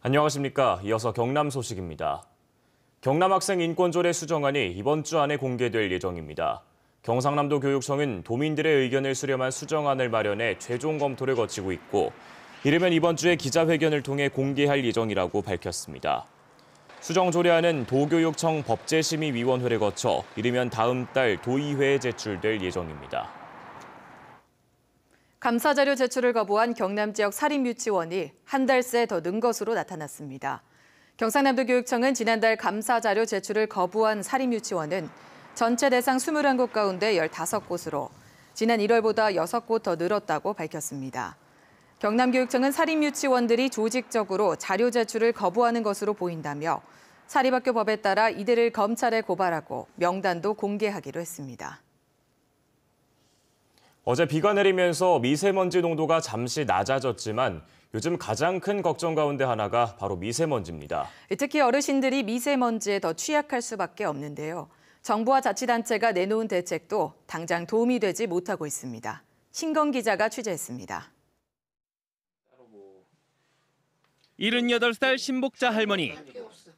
안녕하십니까. 이어서 경남 소식입니다. 경남 학생 인권조례 수정안이 이번 주 안에 공개될 예정입니다. 경상남도 교육청은 도민들의 의견을 수렴한 수정안을 마련해 최종 검토를 거치고 있고 이르면 이번 주에 기자회견을 통해 공개할 예정이라고 밝혔습니다. 수정조례안은 도교육청 법제심의위원회를 거쳐 이르면 다음 달 도의회에 제출될 예정입니다. 감사자료 제출을 거부한 경남 지역 사립유치원이 한 달 새 더 는 것으로 나타났습니다. 경상남도 교육청은 지난달 감사자료 제출을 거부한 사립유치원은 전체 대상 21곳 가운데 15곳으로 지난 1월보다 6곳 더 늘었다고 밝혔습니다. 경남교육청은 사립유치원들이 조직적으로 자료 제출을 거부하는 것으로 보인다며 사립학교법에 따라 이들을 검찰에 고발하고 명단도 공개하기로 했습니다. 어제 비가 내리면서 미세먼지 농도가 잠시 낮아졌지만 요즘 가장 큰 걱정 가운데 하나가 바로 미세먼지입니다. 특히 어르신들이 미세먼지에 더 취약할 수밖에 없는데요. 정부와 자치단체가 내놓은 대책도 당장 도움이 되지 못하고 있습니다. 신건 기자가 취재했습니다. 78살 신복자 할머니.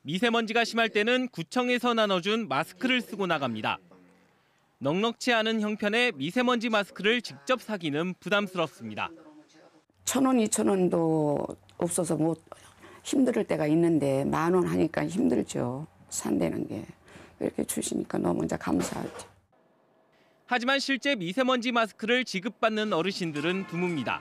미세먼지가 심할 때는 구청에서 나눠준 마스크를 쓰고 나갑니다. 넉넉치 않은 형편의 미세먼지 마스크를 직접 사기는 부담스럽습니다. 1,000원, 2,000원도 없어서 못 힘들 때가 있는데 10,000원 하니까 힘들죠. 산다는 게. 이렇게 주시니까 너무 이제 감사하죠. 하지만 실제 미세먼지 마스크를 지급받는 어르신들은 드뭅니다.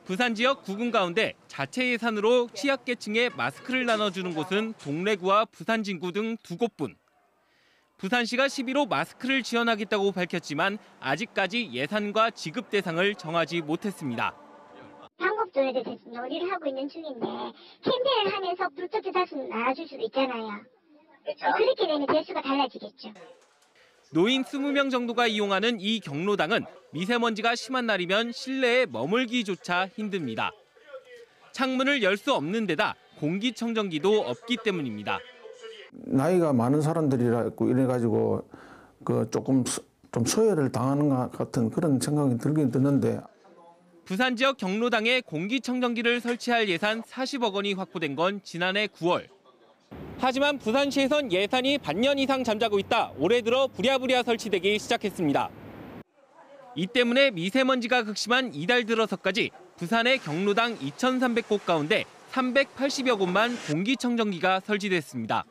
부산 지역 9군 가운데 자체 예산으로 취약계층에 마스크를 나눠주는 곳은 동래구와 부산진구 등 2곳뿐. 부산시가 11호 마스크를 지원하겠다고 밝혔지만 아직까지 예산과 지급 대상을 정하지 못했습니다. 방법조에 대해서 논의를 하고 있는 중인데 캠페인을 하면서 불특히 다수 나눠줄 수도 있잖아요. 그렇죠? 그렇게 되면 대수가 달라지겠죠. 노인 20명 정도가 이용하는 이 경로당은 미세먼지가 심한 날이면 실내에 머물기조차 힘듭니다. 창문을 열 수 없는 데다 공기청정기도 없기 때문입니다. 나이가 많은 사람들이라고 이래가지고 조금 좀 소외를 당하는 것 같은 그런 생각이 들긴 드는데. 부산 지역 경로당에 공기청정기를 설치할 예산 40억 원이 확보된 건 지난해 9월. 하지만 부산시에선 예산이 반년 이상 잠자고 있다 올해 들어 부랴부랴 설치되기 시작했습니다. 이 때문에 미세먼지가 극심한 이달 들어서까지 부산의 경로당 2,300곳 가운데 380여 곳만 공기청정기가 설치됐습니다.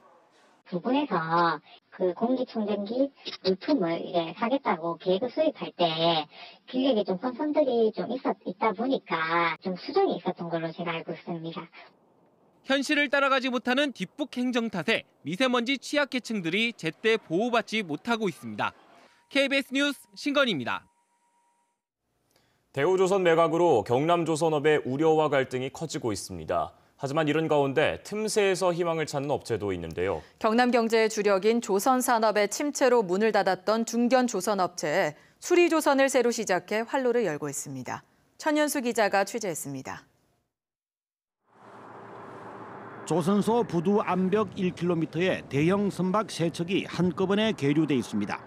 부근에서 그 공기청정기 물품을 사겠다고 계획을 수립할 때 기획에 좀 혼선들이 좀 있다 보니까 좀 수정이 있었던 걸로 제가 알고 있습니다. 현실을 따라가지 못하는 뒷북 행정 탓에 미세먼지 취약계층들이 제때 보호받지 못하고 있습니다. KBS 뉴스 신건희입니다. 대우조선 매각으로 경남조선업의 우려와 갈등이 커지고 있습니다. 하지만 이런 가운데 틈새에서 희망을 찾는 업체도 있는데요. 경남 경제의 주력인 조선산업의 침체로 문을 닫았던 중견조선업체에 수리조선을 새로 시작해 활로를 열고 있습니다. 천연수 기자가 취재했습니다. 조선소 부두 암벽 1km의 대형 선박 3척이 한꺼번에 계류돼 있습니다.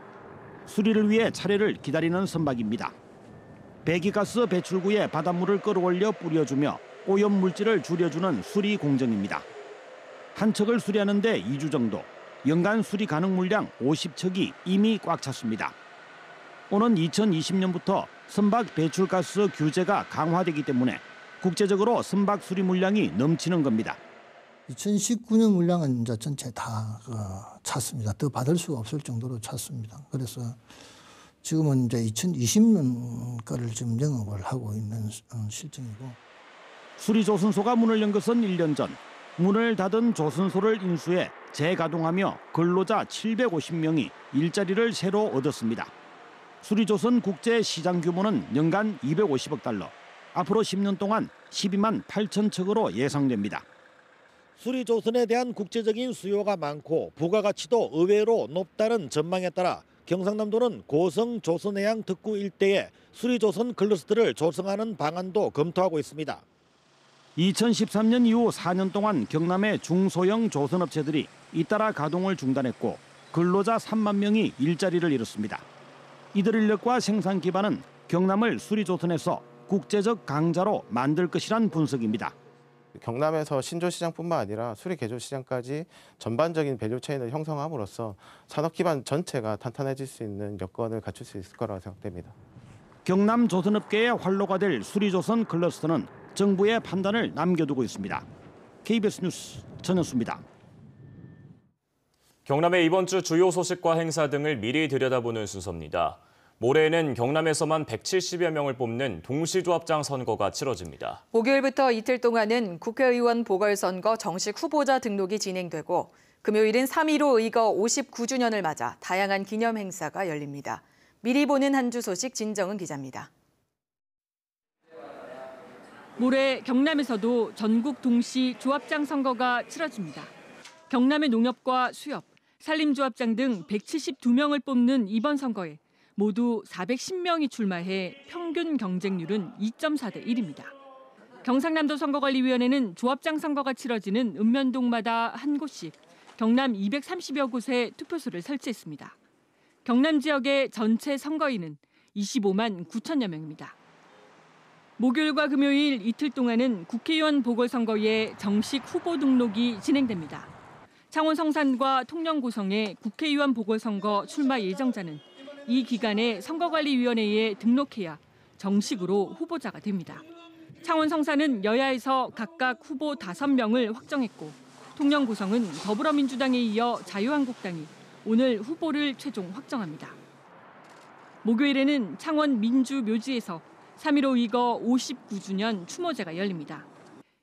수리를 위해 차례를 기다리는 선박입니다. 배기가스 배출구에 바닷물을 끌어올려 뿌려주며 오염물질을 줄여주는 수리 공정입니다. 한 척을 수리하는 데 2주 정도, 연간 수리 가능 물량 50척이 이미 꽉 찼습니다. 오는 2020년부터 선박 배출가스 규제가 강화되기 때문에 국제적으로 선박 수리 물량이 넘치는 겁니다. 2019년 물량은 이제 전체 다 찼습니다. 더 받을 수가 없을 정도로 찼습니다. 그래서 지금은 이제 2020년 거를 지금 영업을 하고 있는 실정이고. 수리조선소가 문을 연 것은 1년 전. 문을 닫은 조선소를 인수해 재가동하며 근로자 750명이 일자리를 새로 얻었습니다. 수리조선 국제 시장 규모는 연간 250억 달러. 앞으로 10년 동안 12만 8천 척으로 예상됩니다. 수리조선에 대한 국제적인 수요가 많고 부가가치도 의외로 높다는 전망에 따라 경상남도는 고성 조선해양 특구 일대에 수리조선 클러스터를 조성하는 방안도 검토하고 있습니다. 2013년 이후 4년 동안 경남의 중소형 조선업체들이 잇따라 가동을 중단했고 근로자 3만 명이 일자리를 잃었습니다. 이들 인력과 생산 기반은 경남을 수리조선에서 국제적 강자로 만들 것이란 분석입니다. 경남에서 신조시장뿐만 아니라 수리개조시장까지 전반적인 밸류체인을 형성함으로써 산업 기반 전체가 탄탄해질 수 있는 여건을 갖출 수 있을 거라고 생각됩니다. 경남 조선업계의 활로가 될 수리조선 클러스터는 정부의 판단을 남겨두고 있습니다. KBS 뉴스 전현수입니다. 경남의 이번 주 주요 소식과 행사 등을 미리 들여다보는 순서입니다. 모레에는 경남에서만 170여 명을 뽑는 동시조합장 선거가 치러집니다. 목요일부터 이틀 동안은 국회의원 보궐선거 정식 후보자 등록이 진행되고 금요일은 3.15 의거 59주년을 맞아 다양한 기념 행사가 열립니다. 미리 보는 한 주 소식 진정은 기자입니다. 모레 경남에서도 전국 동시 조합장 선거가 치러집니다. 경남의 농협과 수협, 산림조합장 등 172명을 뽑는 이번 선거에 모두 410명이 출마해 평균 경쟁률은 2.4대 1입니다. 경상남도 선거관리위원회는 조합장 선거가 치러지는 읍면동마다 한 곳씩 경남 230여 곳에 투표소를 설치했습니다. 경남 지역의 전체 선거인은 25만 9천여 명입니다. 목요일과 금요일 이틀 동안은 국회의원 보궐선거에 정식 후보 등록이 진행됩니다. 창원 성산과 통영 고성의 국회의원 보궐선거 출마 예정자는 이 기간에 선거관리위원회에 등록해야 정식으로 후보자가 됩니다. 창원 성산은 여야에서 각각 후보 5명을 확정했고 통영 고성은 더불어민주당에 이어 자유한국당이 오늘 후보를 최종 확정합니다. 목요일에는 창원 민주묘지에서 3.15 의거 59주년 추모제가 열립니다.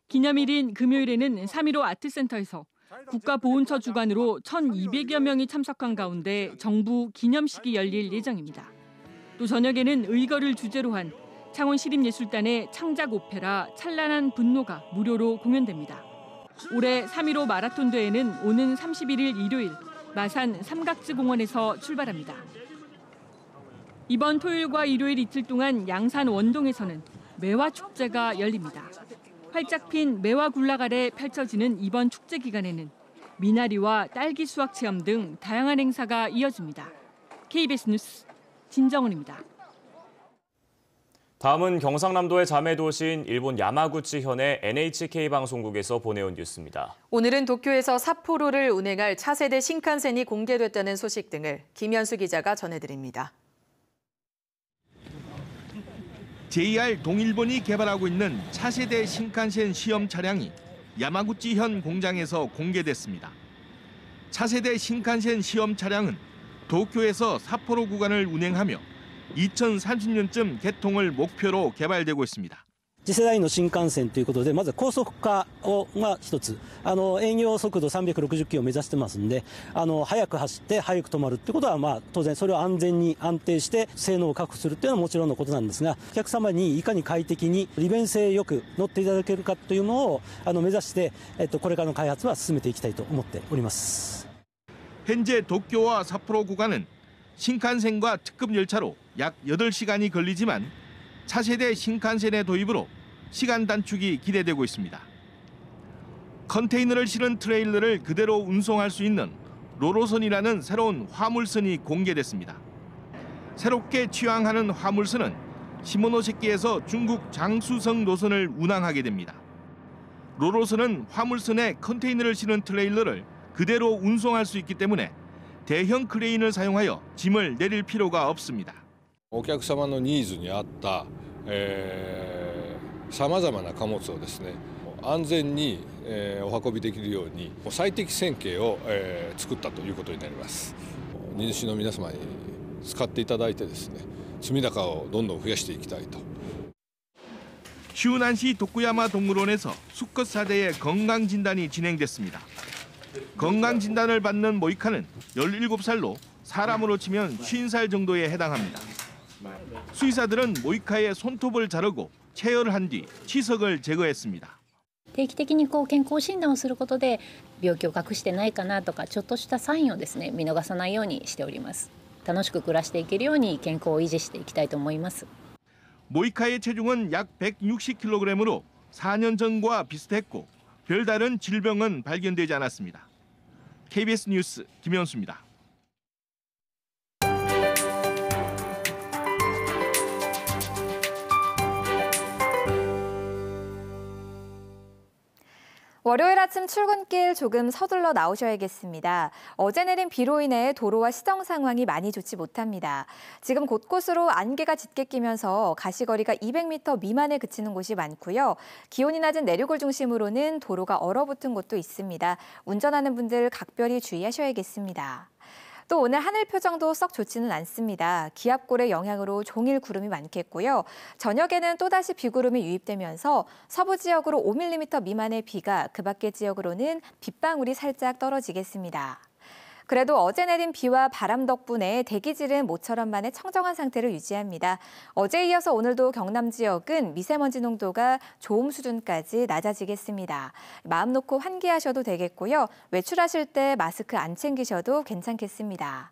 기념일인 금요일에는 3.15 아트센터에서 국가보훈처 주관으로 1,200여 명이 참석한 가운데 정부 기념식이 열릴 예정입니다. 또 저녁에는 의거를 주제로 한 창원시립예술단의 창작 오페라 찬란한 분노가 무료로 공연됩니다. 올해 3.15 마라톤 대회는 오는 31일 일요일 마산 삼각지공원에서 출발합니다. 이번 토요일과 일요일 이틀 동안 양산 원동에서는 매화축제가 열립니다. 활짝 핀 매화 굴락 아래 펼쳐지는 이번 축제 기간에는 미나리와 딸기 수확 체험 등 다양한 행사가 이어집니다. KBS 뉴스 진정은입니다. 다음은 경상남도의 자매도시인 일본 야마구치현의 NHK 방송국에서 보내온 뉴스입니다. 오늘은 도쿄에서 삿포로를 운행할 차세대 신칸센이 공개됐다는 소식 등을 김현수 기자가 전해드립니다. JR 동일본이 개발하고 있는 차세대 신칸센 시험 차량이 야마구치현 공장에서 공개됐습니다. 차세대 신칸센 시험 차량은 도쿄에서 삿포로 구간을 운행하며 2030년쯤 개통을 목표로 개발되고 있습니다. 次世代の新幹線ということで、まず高速化が一つ、営業速度360キロを目指してますんで、速く走って速く止まるってことは、当然それを安全に安定して性能を確保するっていうのはもちろんのことなんですが、お客様にいかに快適に利便性よく乗っていただけるかというのを目指して、これからの開発は進めていきたいと思っております。 현재 도쿄와 삿포로 구간은 신칸센과 특급 열차로 약 8시간이 걸리지만 차세대 신칸센의 도입으로 시간 단축이 기대되고 있습니다. 컨테이너를 실은 트레일러를 그대로 운송할 수 있는 로로선이라는 새로운 화물선이 공개됐습니다. 새롭게 취항하는 화물선은 시모노세키에서 중국 장수성 노선을 운항하게 됩니다. 로로선은 화물선에 컨테이너를 실은 트레일러를 그대로 운송할 수 있기 때문에 대형 크레인을 사용하여 짐을 내릴 필요가 없습니다. お客様のニーズに合ったさまざまな貨物をですね安全にお運びできるように最適線形を作ったということになります。荷主の皆様に使っていただいてですね積み高をどんどん増やしていきたいと。 슈난시 도쿠야마 동물원에서 수컷 사대의 건강진단이 진행됐습니다. 건강진단을 받는 모이카는 17살로 사람으로 치면 50살 정도에 해당합니다. 수의사들은 모이카의 손톱을 자르고 체열한 뒤 치석을 제거했습니다. 定期的に健康診断をすることで病気を隠してないかなとかちょっとしたサインをですね見逃さないようにしております。楽しく暮らしていけるように健康を維持していきたいと思います。 모이카의 체중은 약 160kg으로 4년 전과 비슷했고 별다른 질병은 발견되지 않았습니다. KBS 뉴스 김현수입니다. 월요일 아침 출근길 조금 서둘러 나오셔야겠습니다. 어제 내린 비로 인해 도로와 시정 상황이 많이 좋지 못합니다. 지금 곳곳으로 안개가 짙게 끼면서 가시거리가 200m 미만에 그치는 곳이 많고요. 기온이 낮은 내륙을 중심으로는 도로가 얼어붙은 곳도 있습니다. 운전하는 분들 각별히 주의하셔야겠습니다. 또 오늘 하늘 표정도 썩 좋지는 않습니다. 기압골의 영향으로 종일 구름이 많겠고요. 저녁에는 또다시 비구름이 유입되면서 서부 지역으로 5mm 미만의 비가, 그 밖의 지역으로는 빗방울이 살짝 떨어지겠습니다. 그래도 어제 내린 비와 바람 덕분에 대기질은 모처럼만의 청정한 상태를 유지합니다. 어제에 이어서 오늘도 경남 지역은 미세먼지 농도가 좋음 수준까지 낮아지겠습니다. 마음 놓고 환기하셔도 되겠고요. 외출하실 때 마스크 안 챙기셔도 괜찮겠습니다.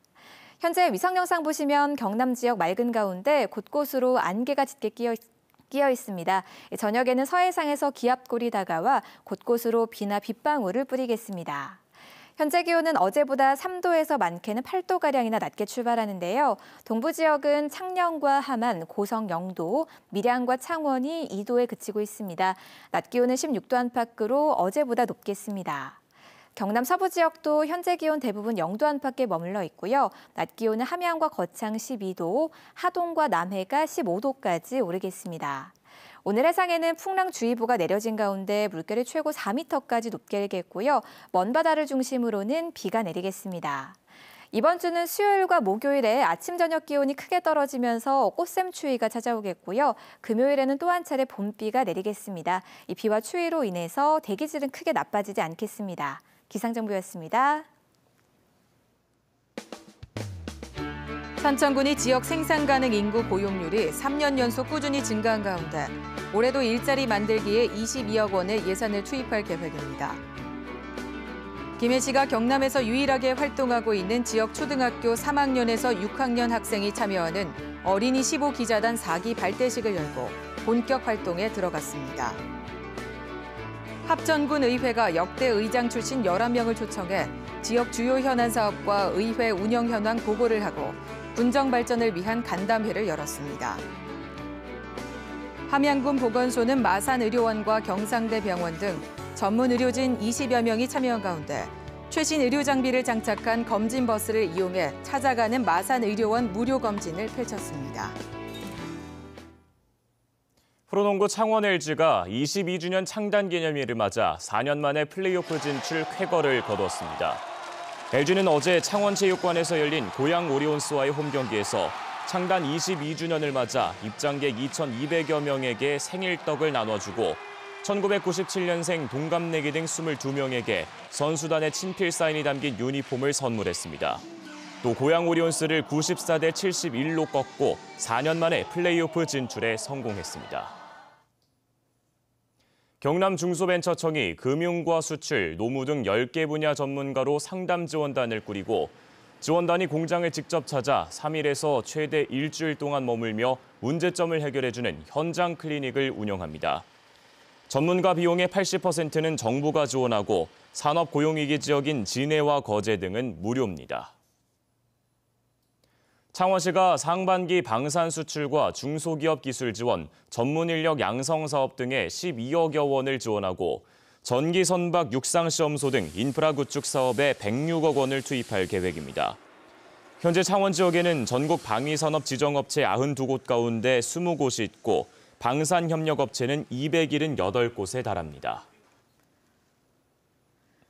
현재 위성 영상 보시면 경남 지역 맑은 가운데 곳곳으로 안개가 짙게 끼어 있습니다. 저녁에는 서해상에서 기압골이 다가와 곳곳으로 비나 빗방울을 뿌리겠습니다. 현재 기온은 어제보다 3도에서 많게는 8도가량이나 낮게 출발하는데요. 동부 지역은 창녕과 함안, 고성 0도, 밀양과 창원이 2도에 그치고 있습니다. 낮 기온은 16도 안팎으로 어제보다 높겠습니다. 경남 서부 지역도 현재 기온 대부분 0도 안팎에 머물러 있고요. 낮 기온은 함양과 거창 12도, 하동과 남해가 15도까지 오르겠습니다. 오늘 해상에는 풍랑주의보가 내려진 가운데 물결이 최고 4m까지 높게 일겠고요. 먼 바다를 중심으로는 비가 내리겠습니다. 이번 주는 수요일과 목요일에 아침 저녁 기온이 크게 떨어지면서 꽃샘추위가 찾아오겠고요. 금요일에는 또 한 차례 봄비가 내리겠습니다. 이 비와 추위로 인해서 대기질은 크게 나빠지지 않겠습니다. 기상정보였습니다. 산천군이 지역 생산 가능 인구 고용률이 3년 연속 꾸준히 증가한 가운데 올해도 일자리 만들기에 22억 원의 예산을 투입할 계획입니다. 김해시가 경남에서 유일하게 활동하고 있는 지역 초등학교 3학년에서 6학년 학생이 참여하는 어린이 15기자단 4기 발대식을 열고 본격 활동에 들어갔습니다. 합천군 의회가 역대 의장 출신 11명을 초청해 지역 주요 현안 사업과 의회 운영 현황 보고를 하고 군정 발전을 위한 간담회를 열었습니다. 함양군 보건소는 마산의료원과 경상대 병원 등 전문 의료진 20여 명이 참여한 가운데 최신 의료 장비를 장착한 검진 버스를 이용해 찾아가는 마산의료원 무료 검진을 펼쳤습니다. 프로농구 창원 LG가 22주년 창단 기념일을 맞아 4년 만에 플레이오프 진출 쾌거를 거뒀습니다. LG는 어제 창원체육관에서 열린 고양 오리온스와의 홈경기에서 창단 22주년을 맞아 입장객 2,200여 명에게 생일떡을 나눠주고 1997년생 동갑내기 등 22명에게 선수단의 친필 사인이 담긴 유니폼을 선물했습니다. 또 고양 오리온스를 94대 71로 꺾고 4년 만에 플레이오프 진출에 성공했습니다. 경남 중소벤처청이 금융과 수출, 노무 등 10개 분야 전문가로 상담 지원단을 꾸리고 지원단이 공장을 직접 찾아 3일에서 최대 일주일 동안 머물며 문제점을 해결해주는 현장 클리닉을 운영합니다. 전문가 비용의 80%는 정부가 지원하고 산업 고용위기 지역인 진해와 거제 등은 무료입니다. 창원시가 상반기 방산 수출과 중소기업 기술 지원, 전문 인력 양성 사업 등에 12억여 원을 지원하고 전기 선박 육상시험소 등 인프라 구축 사업에 106억 원을 투입할 계획입니다. 현재 창원 지역에는 전국 방위산업 지정업체 92곳 가운데 20곳이 있고 방산협력업체는 278곳에 달합니다.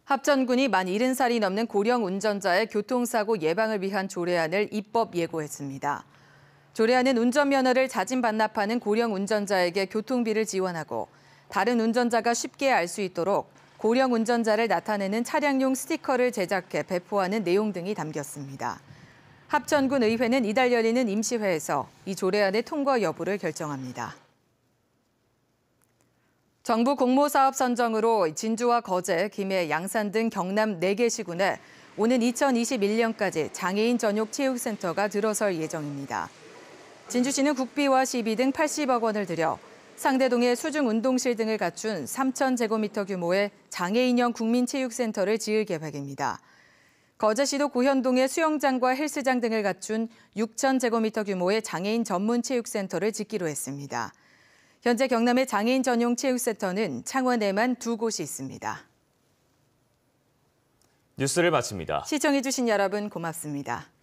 합천군이 만 70살이 넘는 고령 운전자의 교통사고 예방을 위한 조례안을 입법 예고했습니다. 조례안은 운전면허를 자진 반납하는 고령 운전자에게 교통비를 지원하고 다른 운전자가 쉽게 알 수 있도록 고령 운전자를 나타내는 차량용 스티커를 제작해 배포하는 내용 등이 담겼습니다. 합천군 의회는 이달 열리는 임시회에서 이 조례안의 통과 여부를 결정합니다. 정부 공모사업 선정으로 진주와 거제, 김해, 양산 등 경남 4개 시군에 오는 2021년까지 장애인 전용 체육센터가 들어설 예정입니다. 진주시는 국비와 시비 등 80억 원을 들여 상대동에 수중 운동실 등을 갖춘 3,000제곱미터 규모의 장애인형 국민체육센터를 지을 계획입니다. 거제시도 고현동에 수영장과 헬스장 등을 갖춘 6,000제곱미터 규모의 장애인 전문 체육센터를 짓기로 했습니다. 현재 경남의 장애인 전용 체육센터는 창원에만 2곳이 있습니다. 뉴스를 마칩니다. 시청해주신 여러분 고맙습니다.